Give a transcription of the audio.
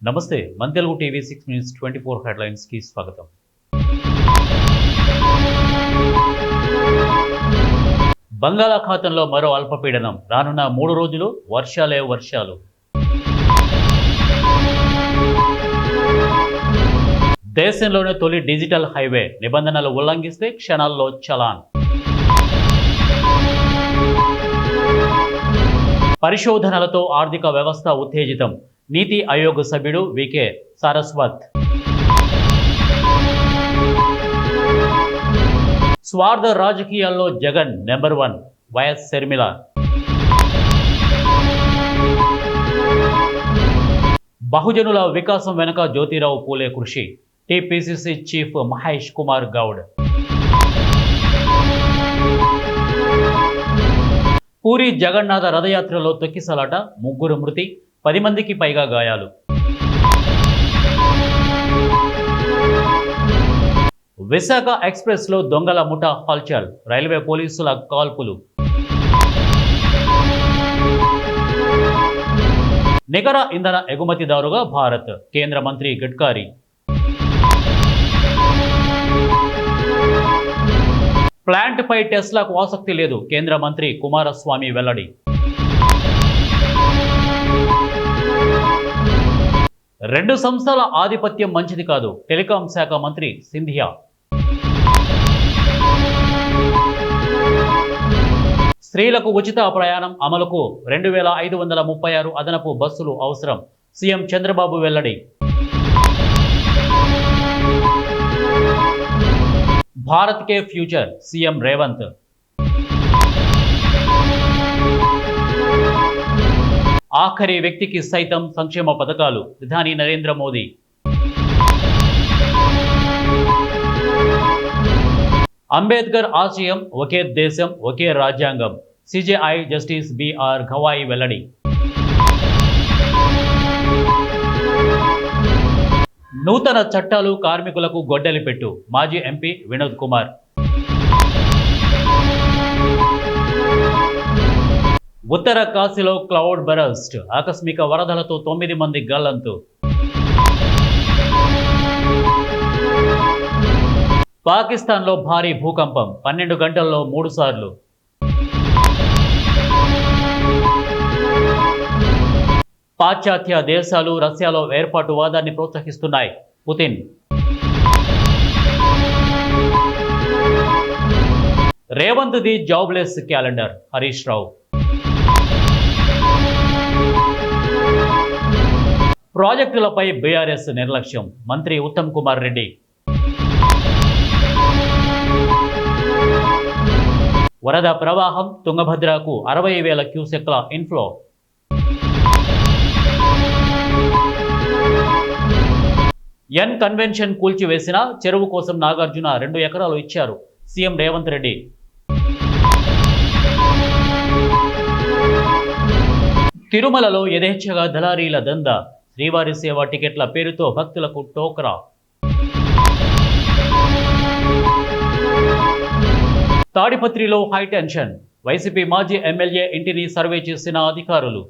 నమస్తే మన Telugu TV 6 news 24 headlines కి స్వాగతం. బంగాళాఖాతంలో మరో అల్పపీడనం, రానున్న 3 రోజులు వర్షాలే వర్షాలు. దేశంలోనే తొలి డిజిటల్ హైవే, నిబంధనలు ఉల్లంఘిస్తే క్షణాల్లో చలాన్. పరిశోధనలతో ఆర్థిక వ్యవస్థ ఉత్తేజితం, నీతి ఆయోగ్ సభ్యుడు వికే సారస్వత్. స్వార్థ రాజకీయాల్లో జగన్ నెంబర్ 1, వైఎస్ షర్మిల. బహుజనుల వికాసం వెనుక జ్యోతిరావు పూలే కృషి, టీపీసీసీ చీఫ్ మహేష్ కుమార్ గౌడ్. పూరి జగన్నాథ రథయాత్రలో తొక్కిసలాట, 3 మృతి, 10 మందికి పైగా గాయాలు. విశాఖ ఎక్స్ప్రెస్లో దొంగల ముఠా హల్చల్, రైల్వే పోలీసుల కాల్పులు. నికర ఇంధన ఎగుమతిదారుగా భారత్, కేంద్ర మంత్రి గడ్కరీ. ప్లాంట్పై టెస్లాకు ఆసక్తి లేదు, కేంద్ర మంత్రి కుమారస్వామి వెల్లడి. రెండు సంస్థల ఆధిపత్యం మంచిది కాదు, టెలికాం శాఖ మంత్రి సింధియా. స్త్రీలకు ఉచిత ప్రయాణం అమలుకు 2536 అదనపు బస్సులు అవసరం, సీఎం చంద్రబాబు వెల్లడి. భారత్ కే ఫ్యూచర్, సీఎం రేవంత్. ఆఖరి వ్యక్తికి సైతం సంక్షేమ పథకాలు, ప్రధాని నరేంద్ర మోదీ. అంబేద్కర్ ఆశయం ఒకే దేశం ఒకే రాజ్యాంగం, సిజేఐ జస్టిస్ బిఆర్ గవాయి వెల్లడి. నూతన చట్టాలు కార్మికులకు గొడ్డలి పెట్టు, మాజీ ఎంపీ వినోద్ కుమార్. ఉత్తర కాశీలో క్లౌడ్ బరస్ట్, ఆకస్మిక వరదలతో 9 మంది గల్లంతు. పాకిస్తాన్లో భారీ భూకంపం, 12 గంటల్లో 3 సార్లు. పాశ్చాత్య దేశాలు రష్యాలో ఏర్పాటు వాదాన్ని ప్రోత్సహిస్తున్నాయి, Putin. Revanth the jobless calendar, Harish Rao. ప్రాజెక్టులపై బీఆర్ఎస్ నిర్లక్ష్యం, మంత్రి ఉత్తమ్ కుమార్ రెడ్డి. వరద ప్రవాహం, తుంగభద్రకు 60,000 క్యూసెక్ల ఇన్ఫ్లో. ఎన్ కన్వెన్షన్ కూల్చివేసిన, చెరువు కోసం నాగార్జున 2 ఎకరాలు ఇచ్చారు, సీఎం రేవంత్ రెడ్డి. తిరుమలలో యథేచ్ఛగా దళారీల దందా, శ్రీవారి సేవ టికెట్ల పేరుతో భక్తులకు టోకరా. తాడిపత్రిలో హైటెన్షన్, వైసీపీ మాజీ ఎమ్మెల్యే ఇంటిని సర్వే చేసిన అధికారులు.